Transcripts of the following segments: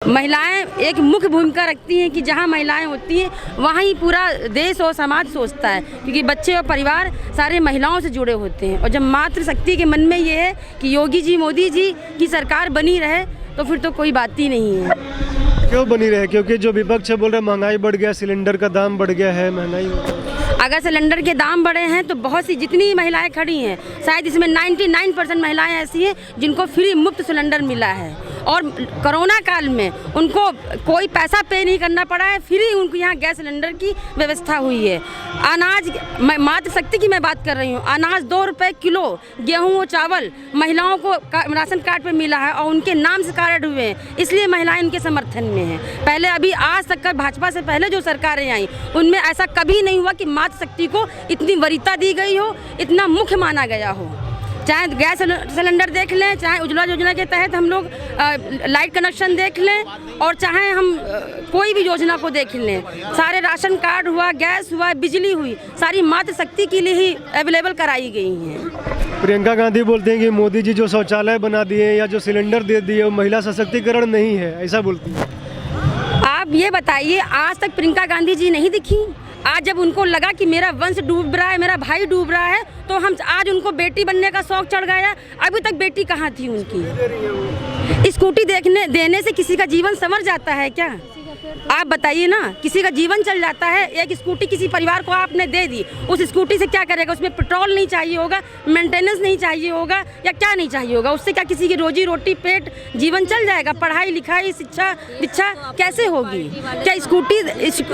महिलाएं एक मुख्य भूमिका रखती हैं कि जहां महिलाएं होती हैं वहां ही पूरा देश और समाज सोचता है, क्योंकि बच्चे और परिवार सारे महिलाओं से जुड़े होते हैं। और जब मातृशक्ति के मन में ये है कि योगी जी मोदी जी की सरकार बनी रहे तो फिर तो कोई बात ही नहीं है। क्यों बनी रहे? क्योंकि जो विपक्ष बोल रहे महंगाई बढ़ गया, सिलेंडर का दाम बढ़ गया है, महंगाई। अगर सिलेंडर के दाम बढ़े हैं तो बहुत सी जितनी महिलाएं खड़ी हैं, शायद इसमें 99% महिलाएं ऐसी हैं जिनको फ्री मुफ्त सिलेंडर मिला है और कोरोना काल में उनको कोई पैसा पे नहीं करना पड़ा है, फ्री उनको यहाँ गैस सिलेंडर की व्यवस्था हुई है। अनाज, मातृशक्ति की मैं बात कर रही हूँ, अनाज 2 रुपये किलो, गेहूँ और चावल महिलाओं को राशन कार्ड पर मिला है और उनके नाम से कार्ड हुए हैं, इसलिए महिलाएं उनके समर्थन में हैं। पहले अभी आज तक का भाजपा से पहले जो सरकारें आई उनमें ऐसा कभी नहीं हुआ कि मातृशक्ति को इतनी वरीयता दी गई हो, इतना मुख्य माना गया हो। चाहे गैस सिलेंडर देख लें, चाहे उज्ज्वला योजना के तहत हम लोग लाइट कनेक्शन देख लें, और चाहे हम कोई भी योजना को देख लें, सारे राशन कार्ड हुआ, गैस हुआ, बिजली हुई, सारी मातृशक्ति के लिए ही अवेलेबल कराई गई हैं। प्रियंका गांधी बोलते हैं कि मोदी जी जो शौचालय बना दिए या जो सिलेंडर दे दिए वो महिला सशक्तिकरण नहीं है, ऐसा बोलती है। आप ये बताइए, आज तक प्रियंका गांधी जी नहीं दिखी? आज जब उनको लगा कि मेरा वंश डूब रहा है, मेरा भाई डूब रहा है, तो हम आज उनको बेटी बनने का शौक चढ़ गया। अभी तक बेटी कहाँ थी उनकी? स्कूटी देने से किसी का जीवन संवर जाता है क्या? आप बताइए ना, किसी का जीवन चल जाता है? एक स्कूटी किसी परिवार को आपने दे दी, उस स्कूटी से क्या करेगा? उसमें पेट्रोल नहीं चाहिए होगा, मेंटेनेंस नहीं चाहिए होगा, या क्या नहीं चाहिए होगा? उससे क्या किसी की रोजी रोटी, पेट, जीवन चल जाएगा? पढ़ाई लिखाई, शिक्षा दीक्षा कैसे होगी? क्या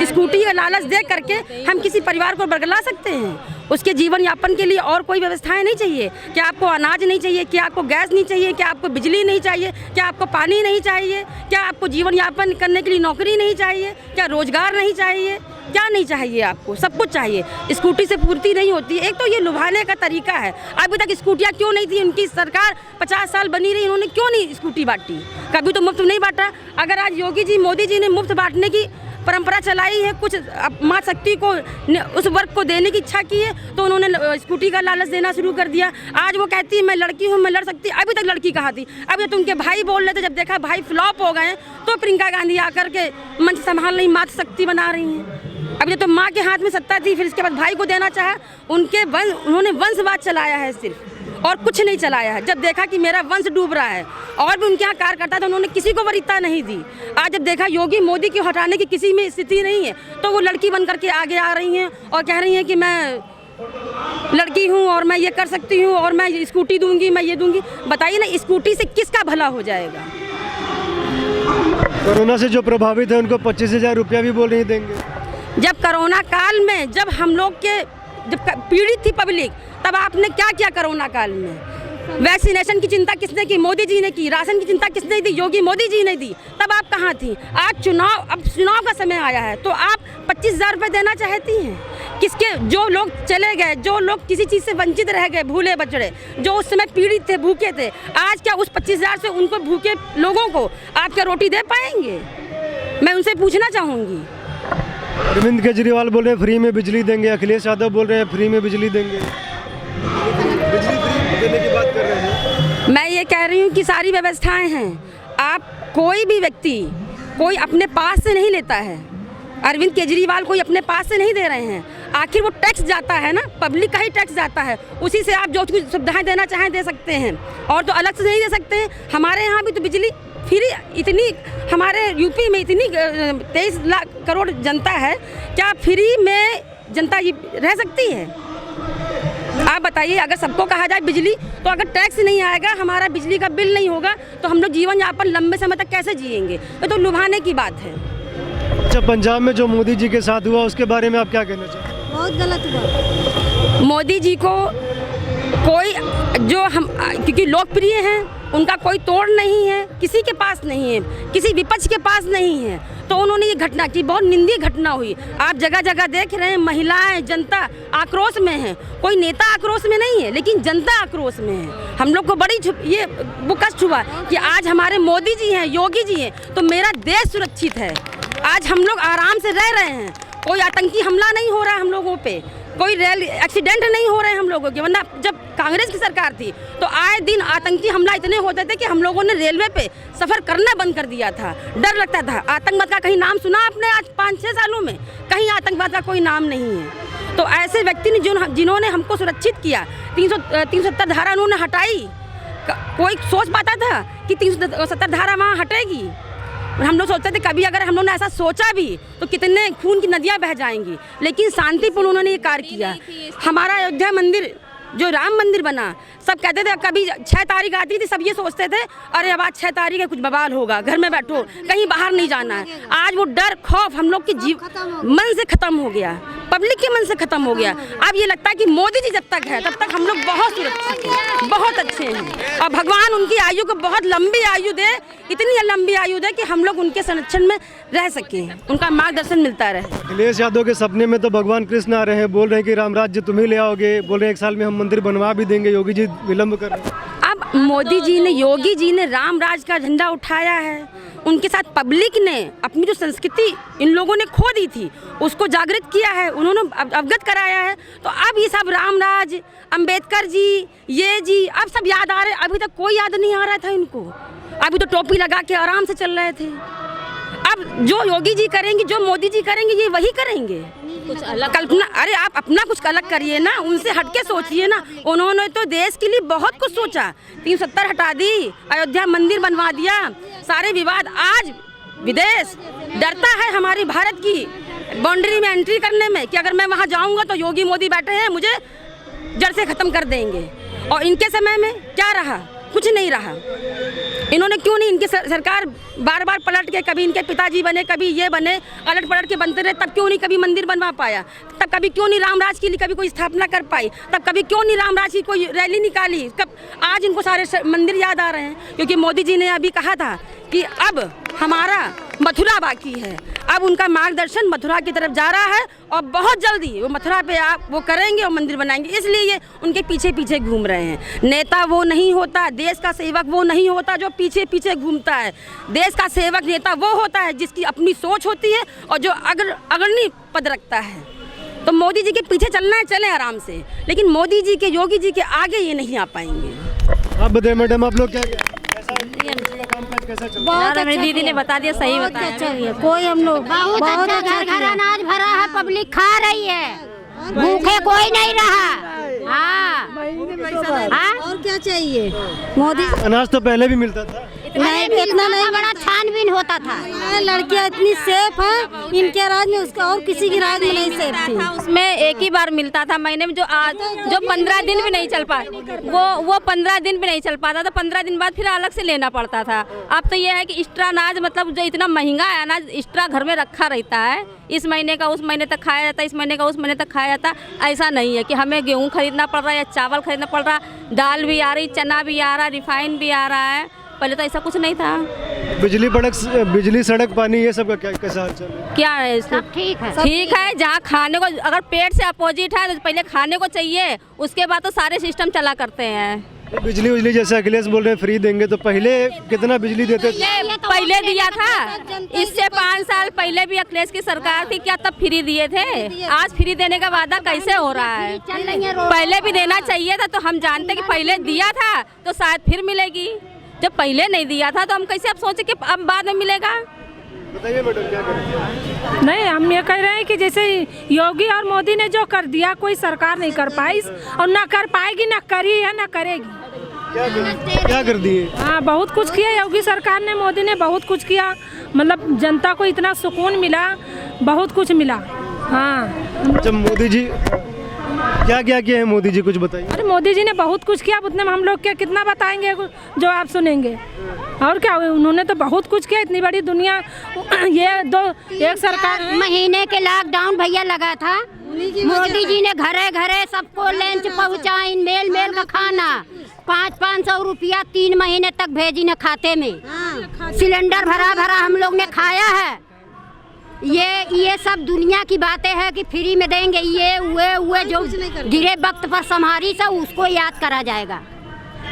स्कूटी का लालच दे करके हम किसी परिवार को बरगला सकते हैं? उसके जीवन यापन के लिए और कोई व्यवस्थाएं नहीं चाहिए? क्या आपको अनाज नहीं चाहिए? क्या आपको गैस नहीं चाहिए? क्या आपको बिजली नहीं चाहिए? क्या आपको पानी नहीं चाहिए? क्या आपको जीवन यापन करने के लिए नौकरी नहीं चाहिए? क्या रोजगार नहीं चाहिए? क्या नहीं चाहिए आपको? सब कुछ चाहिए। स्कूटी से पूर्ति नहीं होती। एक तो ये लुभाने का तरीका है। अभी तक स्कूटियाँ क्यों नहीं थी? उनकी सरकार 50 साल बनी रही, उन्होंने क्यों नहीं स्कूटी बांटी? कभी तो मुफ्त नहीं बांटा। अगर आज योगी जी, मोदी जी ने मुफ्त बांटने की परंपरा चलाई है, कुछ माँ शक्ति को उस वर्ग को देने की इच्छा की है, तो उन्होंने स्कूटी का लालच देना शुरू कर दिया। आज वो कहती है मैं लड़की हूँ, मैं लड़ सकती। अभी तक लड़की कहाँ थी? अभी तो उनके भाई बोल रहे थे, जब देखा भाई फ्लॉप हो गए तो प्रियंका गांधी आकर के मंच संभाल रही, मातृ शक्ति बना रही हैं। अभी तो माँ के हाथ में सत्ता थी, फिर इसके बाद भाई को देना चाहा। उन्होंने वंशवाद चलाया है सिर्फ, और कुछ नहीं चलाया है। जब देखा कि मेरा वंश डूब रहा है और भी उनके यहाँ कार्यकर्ता था, उन्होंने किसी को वरीयता नहीं दी। आज जब देखा योगी मोदी को हटाने की किसी में स्थिति नहीं है, तो वो लड़की बन करके आगे आ रही हैं और कह रही हैं कि मैं लड़की हूँ और मैं ये कर सकती हूँ और मैं स्कूटी दूंगी, मैं ये दूंगी। बताइए ना, स्कूटी से किसका भला हो जाएगा? कोरोना से जो प्रभावित है उनको 25,000 रुपया भी बोल नहीं देंगे। जब कोरोना काल में, जब हम लोग के जब पीड़ित थी पब्लिक, तब आपने क्या किया? कोरोना काल में वैक्सीनेशन की चिंता किसने की? मोदी जी ने की। राशन की चिंता किसने दी? योगी मोदी जी ने दी। तब आप कहाँ थी? आज चुनाव का समय आया है तो आप 25,000 रुपये देना चाहती हैं? किसके? जो लोग चले गए, जो लोग किसी चीज़ से वंचित रह गए, भूले बचड़े, जो उस समय पीड़ित थे, भूखे थे, आज क्या उस 25,000 से उनको भूखे लोगों को आप क्या रोटी दे पाएंगे? मैं उनसे पूछना चाहूँगी। अरविंद केजरीवाल बोल रहे हैं फ्री में बिजली देंगे, अखिलेश यादव बोल रहे हैं फ्री में बिजली देंगे, बिजली फ्री देने की बात कर रहे हैं। मैं ये कह रही हूँ कि सारी व्यवस्थाएं हैं। आप कोई भी व्यक्ति कोई अपने पास से नहीं लेता है। अरविंद केजरीवाल कोई अपने पास से नहीं दे रहे हैं। आखिर वो टैक्स जाता है ना, पब्लिक का ही टैक्स जाता है, उसी से आप जो कुछ सुविधाएं देना चाहें दे सकते हैं, और तो अलग से नहीं दे सकते हैं। हमारे यहाँ भी तो बिजली फ्री, इतनी हमारे यूपी में इतनी 23 लाख करोड़ जनता है, क्या फ्री में जनता ये रह सकती है? आप बताइए, अगर सबको कहा जाए बिजली, तो अगर टैक्स नहीं आएगा, हमारा बिजली का बिल नहीं होगा, तो हम लोग जीवन यापन लंबे समय तक कैसे जिएंगे? ये तो लुभाने की बात है। अच्छा, पंजाब में जो मोदी जी के साथ हुआ उसके बारे में आप क्या कहना चाहते हैं? बहुत गलत हुआ। मोदी जी को कोई जो हम, क्योंकि लोकप्रिय हैं, उनका कोई तोड़ नहीं है, किसी के पास नहीं है, किसी विपक्ष के पास नहीं है, तो उन्होंने ये घटना की, बहुत निंदनीय घटना हुई। आप जगह जगह देख रहे हैं, महिलाएं, जनता आक्रोश में है। कोई नेता आक्रोश में नहीं है, लेकिन जनता आक्रोश में है। हम लोग को बड़ी ये कष्ट हुआ कि आज हमारे मोदी जी हैं, योगी जी हैं, तो मेरा देश सुरक्षित है। आज हम लोग आराम से रह रहे हैं, कोई आतंकी हमला नहीं हो रहा है हम लोगों पे, कोई रेल एक्सीडेंट नहीं हो रहे हैं हम लोगों के। वरना जब कांग्रेस की सरकार थी तो आए दिन आतंकी हमला इतने होते थे कि हम लोगों ने रेलवे पे सफ़र करना बंद कर दिया था। डर लगता था। आतंकवाद का कहीं नाम सुना आपने? आज 5-6 सालों में कहीं आतंकवाद का कोई नाम नहीं है। तो ऐसे व्यक्ति ने जिन्होंने हमको सुरक्षित किया, 370 धारा उन्होंने हटाई। कोई सोच पाता था कि 370 धारा वहाँ हटेगी? हम लोग सोचते थे कभी अगर हम लोगों ने ऐसा सोचा भी तो कितने खून की नदियाँ बह जाएंगी, लेकिन शांतिपूर्ण उन्होंने ये कार्य किया। हमारा अयोध्या मंदिर जो राम मंदिर बना, सब कहते थे, कभी 6 तारीख आती थी सब ये सोचते थे अरे अब आज 6 तारीख है कुछ बवाल होगा, घर में बैठो, कहीं बाहर नहीं जाना है। आज वो डर खौफ हम लोग के मन से खत्म हो गया, पब्लिक के मन से खत्म हो गया। अब ये लगता है कि मोदी जी जब तक है तब तक हम लोग बहुत सुरक्षित हैं, बहुत अच्छे हैं और भगवान उनकी आयु को बहुत लंबी आयु दे, इतनी लंबी आयु दे कि हम लोग उनके संरक्षण में रह सकें, उनका मार्गदर्शन मिलता रहे। अखिलेश यादव के सपने में तो भगवान कृष्ण आ रहे हैं, बोल रहे हैं कि राम राज्य तुम्हें ले आओगे, बोल रहे हैं 1 साल में हम मंदिर बनवा भी देंगे, योगी जी विलम्ब कर रहे हैं। अब मोदी जी ने, योगी जी ने राम राज का झंडा उठाया है, उनके साथ पब्लिक ने अपनी जो संस्कृति इन लोगों ने खो दी थी उसको जागृत किया है, उन्होंने अवगत कराया है। तो अब ये सब राम राज, अंबेडकर जी, ये जी अब सब याद आ रहे। अभी तक कोई याद नहीं आ रहा था इनको, अभी तो टोपी लगा के आराम से चल रहे थे। अब जो योगी जी करेंगे, जो मोदी जी करेंगे, ये वही करेंगे। कुछ अलग कल्पना, अरे आप अपना कुछ अलग करिए ना, उनसे हटके सोचिए ना। उन्होंने तो देश के लिए बहुत कुछ सोचा, 370 हटा दी, अयोध्या मंदिर बनवा दिया, सारे विवाद। आज विदेश डरता है हमारी भारत की बाउंड्री में एंट्री करने में कि अगर मैं वहाँ जाऊँगा तो योगी मोदी बैठे हैं, मुझे जड़ से ख़त्म कर देंगे। और इनके समय में क्या रहा? कुछ नहीं रहा। इन्होंने क्यों नहीं, इनकी सरकार बार बार पलट के, कभी इनके पिताजी बने, कभी ये बने, अलट पलट के बनते रहे, तब क्यों नहीं कभी मंदिर बनवा पाया? तब कभी क्यों नहीं रामराज के लिए कभी कोई स्थापना कर पाई? तब कभी क्यों नहीं रामराज की कोई रैली निकाली? कब आज इनको सारे मंदिर याद आ रहे हैं? क्योंकि मोदी जी ने अभी कहा था कि अब हमारा मथुरा बाकी है, अब उनका मार्गदर्शन मथुरा की तरफ जा रहा है और बहुत जल्दी वो मथुरा पे आप वो करेंगे और मंदिर बनाएंगे, इसलिए ये उनके पीछे पीछे घूम रहे हैं। नेता वो नहीं होता, देश का सेवक वो नहीं होता जो पीछे पीछे घूमता है। देश का सेवक नेता वो होता है जिसकी अपनी सोच होती है और जो अग्रणी पद रखता है। तो मोदी जी के पीछे चलना है, चलें आराम से, लेकिन मोदी जी के, योगी जी के आगे ये नहीं आ पाएंगे। आप बताइए मैडम, आप लोग क्या बहुत मेरी दीदी ने बता दिया, सही बताया। अच्छा है, कोई हम लोग बहुत अच्छा घर घर अनाज भरा है, पब्लिक खा रही है, भूखे कोई नहीं रहा। हाँ, और क्या चाहिए? मोदी अनाज तो पहले भी मिलता था, नहीं, इतना नहीं, बड़ा छानबीन होता था। लड़कियां इतनी सेफ है इनके राज में, उसका और किसी की राज में नहीं सेफ थी। उसमें एक ही बार मिलता था महीने में, जो 15 दिन भी नहीं चल पाए, वो 15 दिन भी नहीं चल पाता था। 15 दिन बाद फिर अलग से लेना पड़ता था। अब तो ये है कि एक्स्ट्रा अनाज, मतलब जो इतना महंगा है अनाज, एक्स्ट्रा घर में रखा रहता है, इस महीने का उस महीने तक खाया जाता है, इस महीने का उस महीने तक खाया जाता है। ऐसा नहीं है कि हमें गेहूँ खरीदना पड़ रहा है या चावल खरीदना पड़ रहा, दाल भी आ रही, चना भी आ रहा, रिफाइन भी आ रहा है। पहले तो ऐसा कुछ नहीं था। बिजली सड़क पानी ये सब का क्या कैसा हाल चल रहा है? क्या है सब ठीक है, ठीक है। जहाँ खाने को, अगर पेट से अपोजिट है तो पहले खाने को चाहिए, उसके बाद तो सारे सिस्टम चला करते हैं। बिजली जैसे अखिलेश बोल रहे हैं फ्री देंगे, तो पहले कितना बिजली देते थे? पहले दिया था, इससे 5 साल पहले भी अखिलेश की सरकार थी, क्या तब फ्री दिए थे? आज फ्री देने का वादा कैसे हो रहा है? पहले भी देना चाहिए था। तो हम जानते कि पहले दिया था तो शायद फिर मिलेगी, जब पहले नहीं दिया था तो हम कैसे अब सोचे कि अब बाद में मिलेगा? बताइए मैडम, क्या करें? नहीं, हम ये कह रहे हैं कि जैसे योगी और मोदी ने जो कर दिया कोई सरकार नहीं कर पाई और ना कर पाएगी, ना करी है ना करेगी। क्या कर दिए? हाँ, बहुत कुछ किया योगी सरकार ने, मोदी ने बहुत कुछ किया, मतलब जनता को इतना सुकून मिला, बहुत कुछ मिला। हाँ, जब मोदी जी क्या क्या किए हैं, मोदी जी कुछ बताइए। अरे मोदी जी ने बहुत कुछ किया, उतने में हम लोग क्या कितना बताएंगे जो आप सुनेंगे? और क्या, उन्होंने तो बहुत कुछ किया, इतनी बड़ी दुनिया। ये एक सरकार महीने के लॉकडाउन भैया लगा था, मोदी जी ने घरे घरे सबको लंच पहुँचाई, मेल मेल का खाना, 500 रुपया 3 महीने तक भेजी न खाते में, सिलेंडर भरा भरा हम लोग ने खाया है। ये सब दुनिया की बातें हैं कि फ्री में देंगे, ये हुए जो गिरे वक्त पर संहारी सा उसको याद करा जाएगा,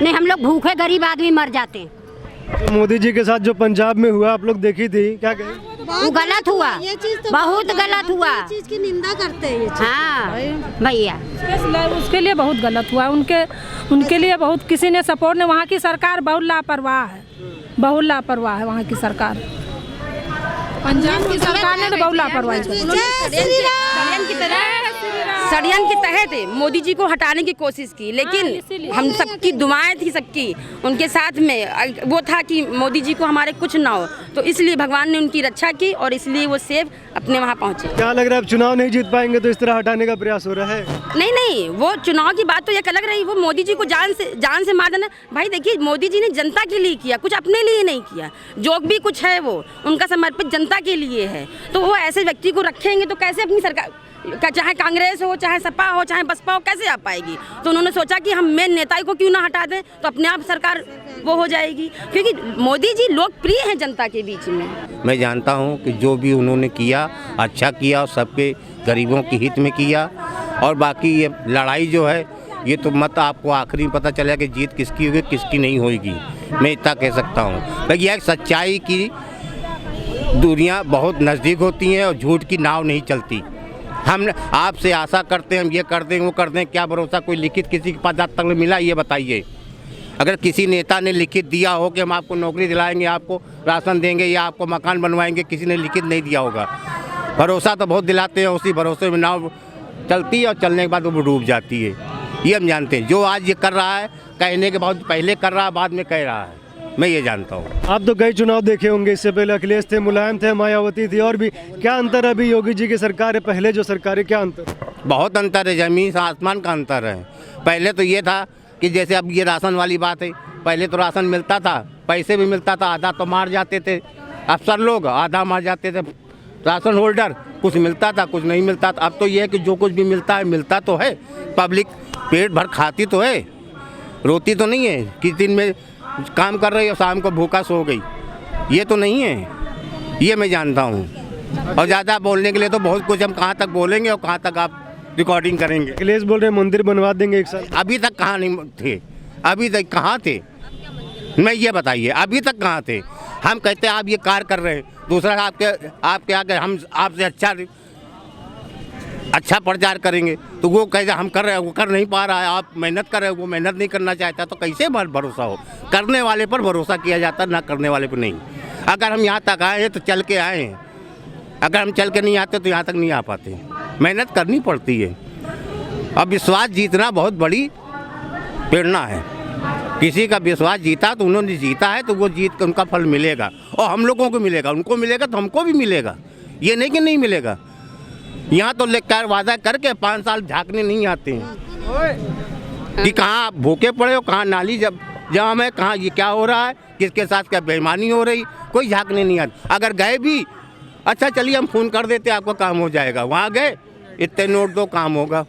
नहीं हम लोग भूखे गरीब आदमी मर जाते हैं। मोदी जी के साथ जो पंजाब में हुआ आप लोग देखी थी, क्या कहें? बहुत वो गलत हुआ, ये चीज तो बहुत गलत हुआ। ये चीज की निंदा करते हैं ये चीज। हाँ भैया, उसके लिए बहुत गलत हुआ। उनके लिए बहुत किसी ने सपोर्ट नहीं। वहाँ की सरकार बहुत लापरवाह है, बहुत लापरवाह है वहाँ की सरकार। पंजाब की सरकार ने तो बहुत लापरवाही की। षड्यंत्र के तहत मोदी जी को हटाने की कोशिश की, लेकिन हम सबकी दुआएं थी, सबकी उनके साथ में वो था कि मोदी जी को हमारे कुछ ना हो, तो इसलिए भगवान ने उनकी रक्षा की और इसलिए वो सेफ अपने वहाँ पहुँचे। क्या लग रहा है अब चुनाव नहीं जीत पाएंगे तो इस तरह हटाने का प्रयास हो रहा है? नहीं नहीं, वो चुनाव की बात तो एक अलग रही। वो मोदी जी को जान से मार देना। भाई देखिए, मोदी जी ने जनता के लिए किया, कुछ अपने लिए नहीं किया। जो भी कुछ है वो उनका समर्पित जनता के लिए है। तो वो ऐसे व्यक्ति को रखेंगे तो कैसे अपनी सरकार, चाहे कांग्रेस हो, चाहे सपा हो, चाहे बसपा हो, कैसे आ पाएगी? तो उन्होंने सोचा कि हम मेन नेता को क्यों ना हटा दें, तो अपने आप सरकार वो हो जाएगी, क्योंकि मोदी जी लोकप्रिय हैं जनता के बीच में। मैं जानता हूं कि जो भी उन्होंने किया अच्छा किया और सबके गरीबों के हित में किया। और बाकी ये लड़ाई जो है ये तो मत आपको आखिरी में पता चलेगा कि जीत किसकी होगी किसकी नहीं होगी। मैं इतना कह सकता हूँ, लेकिन यह सच्चाई की दूरियाँ बहुत नज़दीक होती हैं और झूठ की नाव नहीं चलती। हम आपसे आशा करते हैं हम ये कर दें वो कर दें, क्या भरोसा कोई लिखित किसी के पास आज तक मिला ये बताइए। अगर किसी नेता ने लिखित दिया हो कि हम आपको नौकरी दिलाएंगे, आपको राशन देंगे या आपको मकान बनवाएंगे, किसी ने लिखित नहीं दिया होगा। भरोसा तो बहुत दिलाते हैं, उसी भरोसे में नाव चलती है और चलने के बाद वो डूब जाती है। ये हम जानते हैं। जो आज ये कर रहा है कहने के बाद पहले कर रहा है, बाद में कह रहा है, मैं ये जानता हूँ। आप तो कई चुनाव देखे होंगे, इससे पहले अखिलेश थे, मुलायम थे, मायावती थी, और भी क्या अंतर है अभी योगी जी की सरकार है पहले जो सरकार है, क्या अंतर? बहुत अंतर है, ज़मीन आसमान का अंतर है। पहले तो ये था कि जैसे अब ये राशन वाली बात है, पहले तो राशन मिलता था, पैसे भी मिलता था, आधा तो मार जाते थे अफसर लोग, आधा मार जाते थे राशन होल्डर, कुछ मिलता था कुछ नहीं मिलता था। अब तो ये है कि जो कुछ भी मिलता है मिलता तो है, पब्लिक पेट भर खाती तो है, रोती तो नहीं है कि दिन में काम कर रही और शाम को भूखा सो गई, ये तो नहीं है। ये मैं जानता हूँ। और ज़्यादा बोलने के लिए तो बहुत कुछ, हम कहाँ तक बोलेंगे और कहाँ तक आप रिकॉर्डिंग करेंगे। अखिलेश बोल रहे हैं मंदिर बनवा देंगे एक साल। अभी तक कहाँ नहीं थे, अभी तक कहाँ थे, मैं ये बताइए अभी तक कहाँ थे? हम कहते हैं आप ये कार्य कर रहे हैं, दूसरा आपके आगे हम आपसे अच्छा प्रचार करेंगे तो वो कहते हम कर रहे हैं, वो कर नहीं पा रहा है। आप मेहनत कर रहे हो, वो मेहनत नहीं करना चाहता, तो कैसे भरोसा हो? करने वाले पर भरोसा किया जाता है, ना करने वाले पर नहीं। अगर हम यहाँ तक आए हैं तो चल के आए हैं, अगर हम चल के नहीं आते तो यहाँ तक नहीं आ पाते। मेहनत करनी पड़ती है। अब विश्वास जीतना बहुत बड़ी प्रेरणा है। किसी का विश्वास जीता तो उन्होंने जीता है तो वो जीत के उनका फल मिलेगा, और हम लोगों को मिलेगा, उनको मिलेगा तो हमको भी मिलेगा। ये नहीं कि नहीं मिलेगा। यहाँ तो लेकर वादा करके 5 साल झाँकने नहीं आते हैं कि कहाँ आप भूखे पड़े हो, कहाँ नाली जब जाम है, कहाँ ये क्या हो रहा है, किसके साथ क्या बेईमानी हो रही, कोई झाँकने नहीं आते। अगर गए भी, अच्छा चलिए हम फ़ोन कर देते आपको काम हो जाएगा, वहाँ गए इतने नोट दो काम होगा,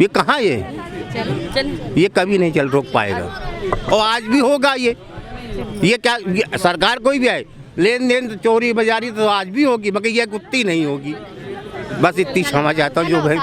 ये कहाँ ये कभी नहीं रोक पाएगा। और आज भी होगा ये क्या ये सरकार कोई भी आए, लेन देन चोरी बाजारी तो आज भी होगी, मगर ये कुत्ती नहीं होगी। बस इतनी क्षमा चाहता हूँ जो